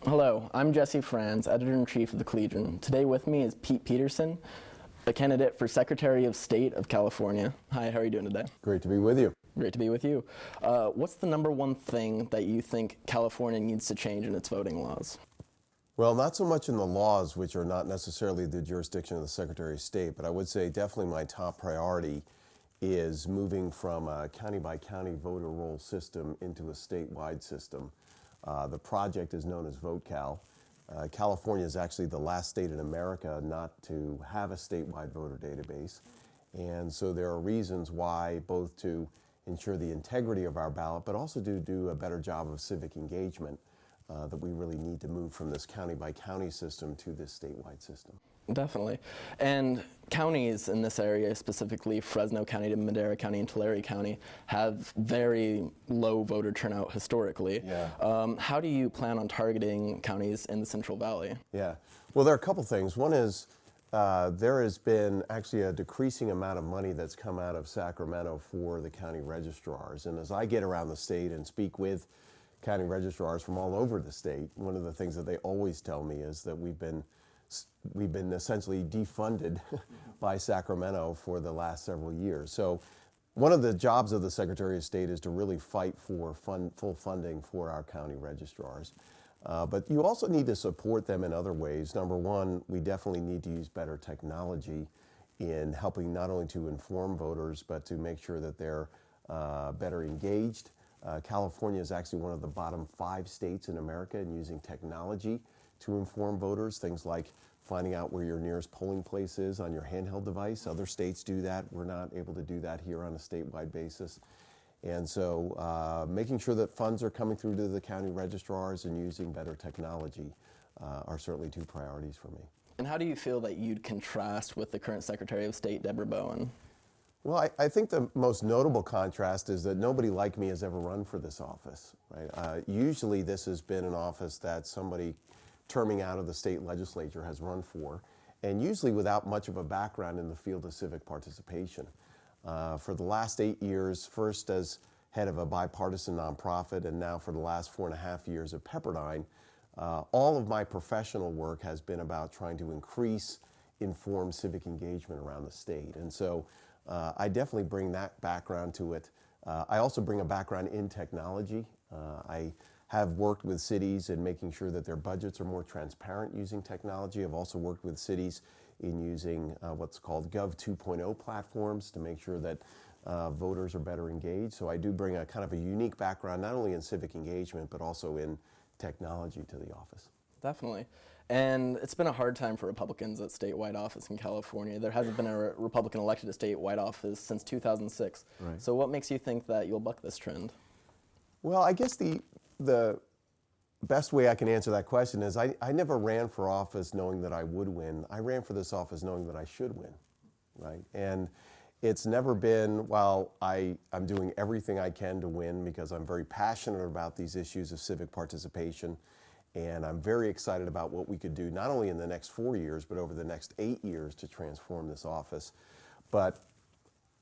Hello, I'm Jesse Franz, Editor-in-Chief of the Collegian. Today with me is Pete Peterson, a candidate for Secretary of State of California. Hi, how are you doing today? Great to be with you. Great to be with you. What's the number one thing that you think California needs to change in its voting laws? Well, not so much in the laws, which are not necessarily the jurisdiction of the Secretary of State, but I would say definitely my top priority is moving from a county-by-county voter roll system into a statewide system. The project is known as VoteCal. California is actually the last state in America not to have a statewide voter database. And so there are reasons why, both to ensure the integrity of our ballot, but also to do a better job of civic engagement, that we really need to move from this county-by-county system to this statewide system. Definitely. And counties in this area, specifically Fresno County to Madera County and Tulare County, have very low voter turnout historically. Yeah. How do you plan on targeting counties in the Central Valley? Yeah. Well, there are a couple things. One is there has been actually a decreasing amount of money that's come out of Sacramento for the county registrars. And as I get around the state and speak with county registrars from all over the state, one of the things that they always tell me is that we've been essentially defunded by Sacramento for the last several years. So one of the jobs of the Secretary of State is to really fight for full funding for our county registrars. But you also need to support them in other ways. Number one, we definitely need to use better technology in helping not only to inform voters, but to make sure that they're better engaged. California is actually one of the bottom 5 states in America in using technology to inform voters, things like finding out where your nearest polling place is on your handheld device. Other states do that. We're not able to do that here on a statewide basis. And so making sure that funds are coming through to the county registrars and using better technology are certainly 2 priorities for me. And how do you feel that you'd contrast with the current Secretary of State, Deborah Bowen? Well, I think the most notable contrast is that nobody like me has ever run for this office, right? Usually this has been an office that somebody terming out of the state legislature has run for, and usually without much of a background in the field of civic participation. For the last 8 years, first as head of a bipartisan nonprofit, and now for the last 4.5 years at Pepperdine, all of my professional work has been about trying to increase informed civic engagement around the state. And so I definitely bring that background to it. I also bring a background in technology. I have worked with cities in making sure that their budgets are more transparent using technology. I've also worked with cities in using what's called Gov 2.0 platforms to make sure that voters are better engaged. So I do bring a kind of a unique background, not only in civic engagement, but also in technology to the office. Definitely. And it's been a hard time for Republicans at statewide office in California. There hasn't been a Republican elected to statewide office since 2006. Right. So what makes you think that you'll buck this trend? Well, I guess the best way I can answer that question is I never ran for office knowing that I would win. I ran for this office knowing that I should win, right? And it's never been, while I'm doing everything I can to win because I'm very passionate about these issues of civic participation, and I'm very excited about what we could do not only in the next 4 years, but over the next 8 years to transform this office. But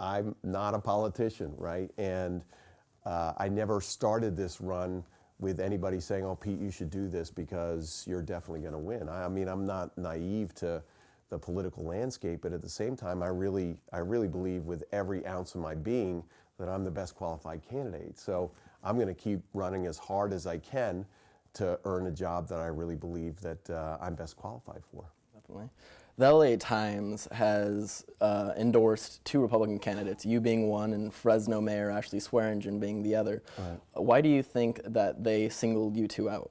I'm not a politician, right? And I never started this run with anybody saying, oh, Pete, you should do this because you're definitely going to win. I mean, I'm not naive to the political landscape, but at the same time, I really believe with every ounce of my being that I'm the best qualified candidate. So I'm going to keep running as hard as I can to earn a job that I really believe that I'm best qualified for. Definitely. The LA Times has endorsed 2 Republican candidates, you being one and Fresno Mayor Ashley Swearingen being the other. Right. Why do you think that they singled you 2 out?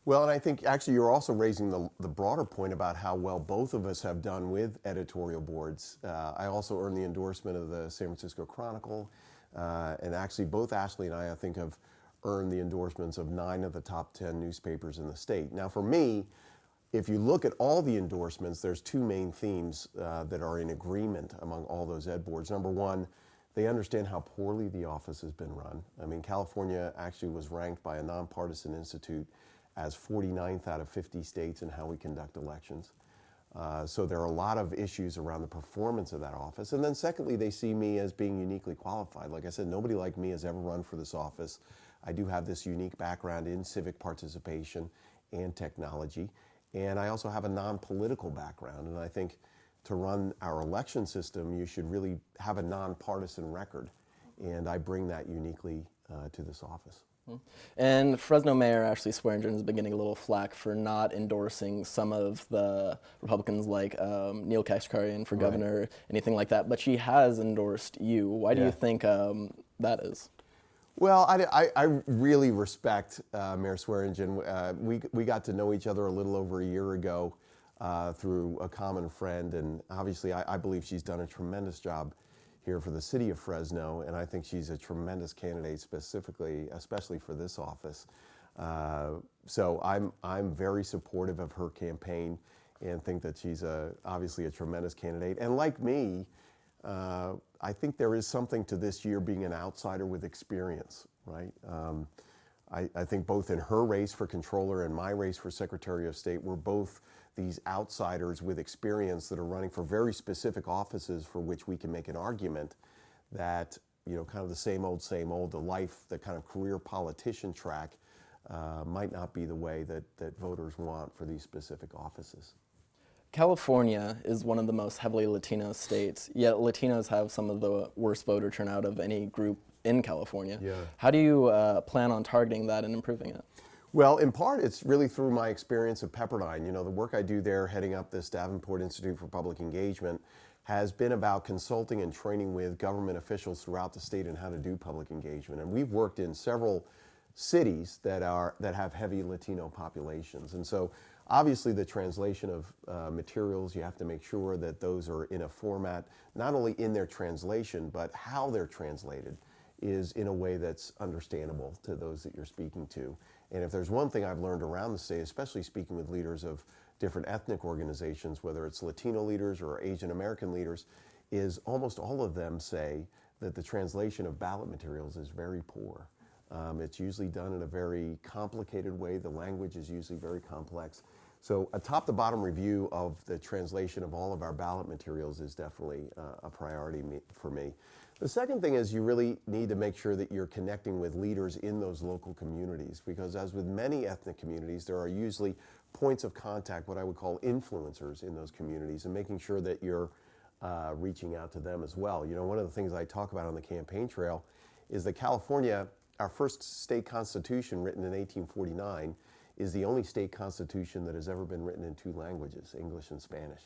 Well, and I think actually you're also raising the broader point about how well both of us have done with editorial boards. I also earned the endorsement of the San Francisco Chronicle, and actually both Ashley and I think, have earned the endorsements of 9 of the top 10 newspapers in the state. Now for me, if you look at all the endorsements, there's 2 main themes that are in agreement among all those ed boards. Number one, they understand how poorly the office has been run. I mean, California actually was ranked by a nonpartisan institute as 49th out of 50 states in how we conduct elections. So there are a lot of issues around the performance of that office. And then secondly, they see me as being uniquely qualified. Like I said, nobody like me has ever run for this office. I do have this unique background in civic participation and technology. And I also have a non-political background, and I think to run our election system, you should really have a nonpartisan record. And I bring that uniquely to this office. And Fresno Mayor Ashley Swearingen has been getting a little flack for not endorsing some of the Republicans like Neil Kashkarian for governor, anything like that. But she has endorsed you. Why do you think that is? Well, I really respect Mayor Swearingen. We got to know each other a little over a year ago through a common friend, and obviously I believe she's done a tremendous job here for the city of Fresno, and I think she's a tremendous candidate especially for this office. So I'm very supportive of her campaign and think that she's obviously a tremendous candidate. And like me, I think there is something to this year being an outsider with experience, right? I think both in her race for controller and my race for Secretary of State, we're both these outsiders with experience that are running for very specific offices for which we can make an argument that, kind of the same old, the kind of career politician track might not be the way that voters want for these specific offices. California is one of the most heavily Latino states, yet Latinos have some of the worst voter turnout of any group in California. Yeah. How do you plan on targeting that and improving it? Well, in part, it's really through my experience at Pepperdine. The work I do there, heading up this Davenport Institute for Public Engagement, has been about consulting and training with government officials throughout the state on how to do public engagement. And we've worked in several cities that have heavy Latino populations. And so obviously the translation of materials, you have to make sure that those are in a format, not only in their translation, but how they're translated is in a way that's understandable to those that you're speaking to. And if there's one thing I've learned around the state, especially speaking with leaders of different ethnic organizations, whether it's Latino leaders or Asian American leaders, is almost all of them say that the translation of ballot materials is very poor. It's usually done in a very complicated way. The language is usually very complex. So a top-to-bottom review of the translation of all of our ballot materials is definitely a priority for me. The second thing is you really need to make sure that you're connecting with leaders in those local communities, because as with many ethnic communities, there are usually points of contact, what I would call influencers in those communities, and making sure that you're reaching out to them as well. One of the things I talk about on the campaign trail is that California, our first state constitution written in 1849, is the only state constitution that has ever been written in two languages, English and Spanish.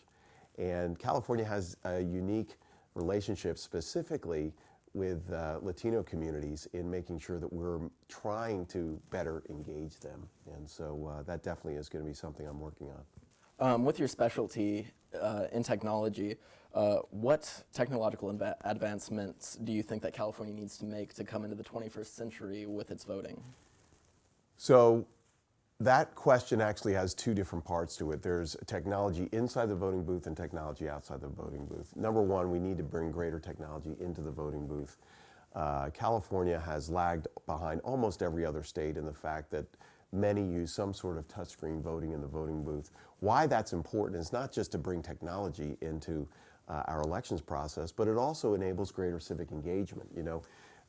And California has a unique relationship specifically with Latino communities in making sure that we're trying to better engage them. And so that definitely is going to be something I'm working on. With your specialty in technology, what technological advancements do you think that California needs to make to come into the 21st century with its voting? So that question actually has two different parts to it. There's technology inside the voting booth and technology outside the voting booth. Number one, we need to bring greater technology into the voting booth. California has lagged behind almost every other state in the fact that many use some sort of touchscreen voting in the voting booth. Why that's important is not just to bring technology into our elections process, but it also enables greater civic engagement.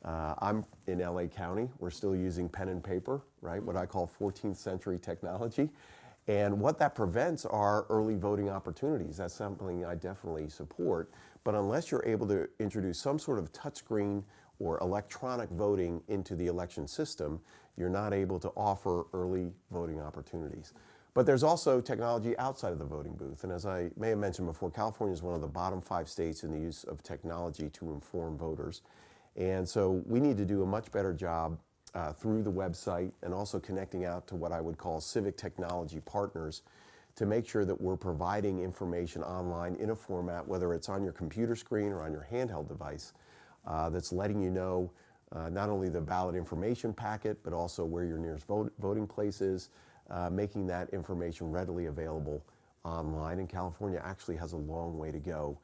I'm in LA County. We're still using pen and paper, right? What I call 14th century technology. And what that prevents are early voting opportunities. That's something I definitely support. But unless you're able to introduce some sort of touchscreen or electronic voting into the election system, you're not able to offer early voting opportunities. But there's also technology outside of the voting booth. And as I may have mentioned before, California is one of the bottom 5 states in the use of technology to inform voters. And so we need to do a much better job through the website and also connecting out to what I would call civic technology partners to make sure that we're providing information online in a format, whether it's on your computer screen or on your handheld device, that's letting you know not only the ballot information packet, but also where your nearest voting place is, making that information readily available online. And California actually has a long way to go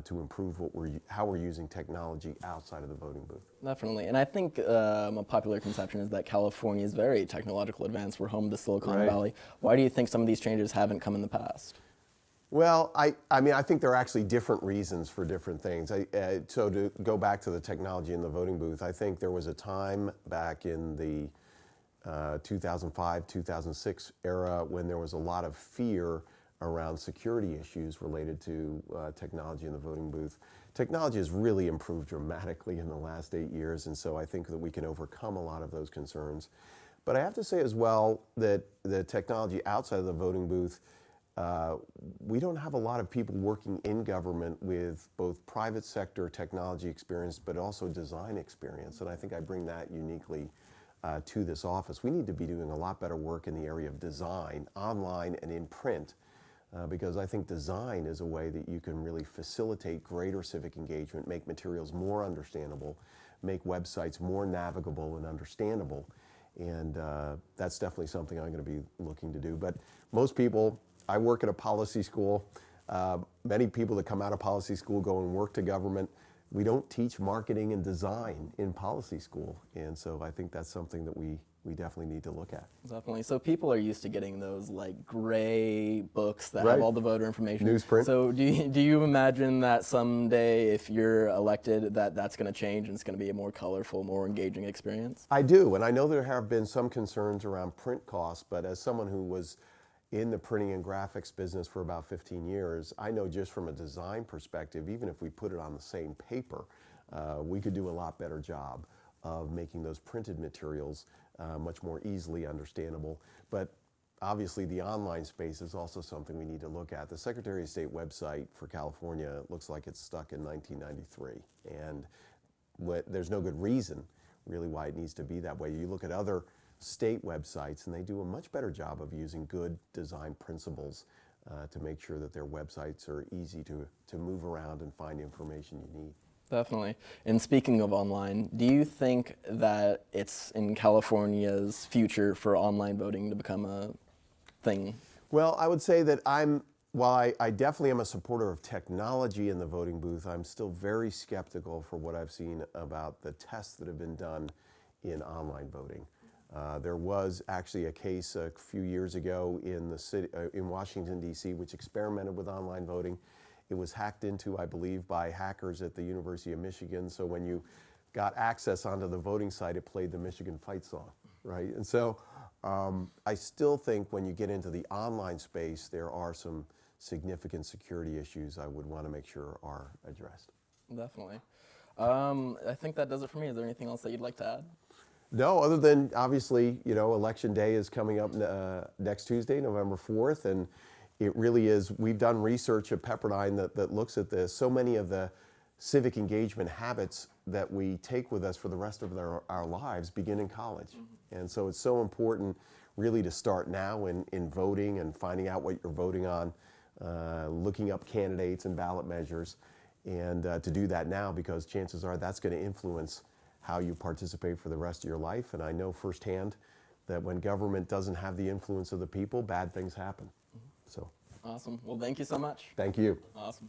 to improve how we're using technology outside of the voting booth. Definitely, and I think a popular conception is that California is very technological advanced. We're home to Silicon Valley. Why do you think some of these changes haven't come in the past? Well, I think there are actually different reasons for different things. So to go back to the technology in the voting booth, I think there was a time back in the 2005, 2006 era when there was a lot of fear around security issues related to technology in the voting booth. Technology has really improved dramatically in the last 8 years, and so I think that we can overcome a lot of those concerns. But I have to say as well that the technology outside of the voting booth, we don't have a lot of people working in government with both private sector technology experience, but also design experience. And I think I bring that uniquely to this office. We need to be doing a lot better work in the area of design, online and in print, because I think design is a way that you can really facilitate greater civic engagement, make materials more understandable, make websites more navigable and understandable. And that's definitely something I'm going to be looking to do. But most people, I work at a policy school. Many people that come out of policy school go and work to government. We don't teach marketing and design in policy school. And so I think that's something that we definitely need to look at. Definitely. So people are used to getting those like gray books that Right. have all the voter information. Newsprint. So do you imagine that someday, if you're elected, that's going to change and it's going to be a more colorful, more engaging experience? I do, and I know there have been some concerns around print costs, but as someone who was in the printing and graphics business for about 15 years, I know just from a design perspective, even if we put it on the same paper, we could do a lot better job of making those printed materials much more easily understandable. But obviously the online space is also something we need to look at. The Secretary of State website for California looks like it's stuck in 1993, and there's no good reason really why it needs to be that way. You look at other state websites and they do a much better job of using good design principles to make sure that their websites are easy to move around and find information you need. Definitely. And speaking of online, do you think that it's in California's future for online voting to become a thing? Well, I would say that while I definitely am a supporter of technology in the voting booth, I'm still very skeptical for what I've seen about the tests that have been done in online voting. There was actually a case a few years ago in the city, in Washington, D.C., which experimented with online voting. It was hacked into, I believe, by hackers at the University of Michigan. So when you got access onto the voting site, it played the Michigan fight song, right? And so I still think when you get into the online space, there are some significant security issues I would want to make sure are addressed. Definitely. I think that does it for me. Is there anything else that you'd like to add? No, other than obviously, Election Day is coming up next Tuesday, November 4th, and it really is. We've done research at Pepperdine that looks at this. So many of the civic engagement habits that we take with us for the rest of our lives begin in college. Mm-hmm. And so it's so important really to start now in voting and finding out what you're voting on, looking up candidates and ballot measures, and to do that now, because chances are that's going to influence how you participate for the rest of your life. And I know firsthand that when government doesn't have the influence of the people, bad things happen. So. Awesome. Well, thank you so much. Thank you. Awesome.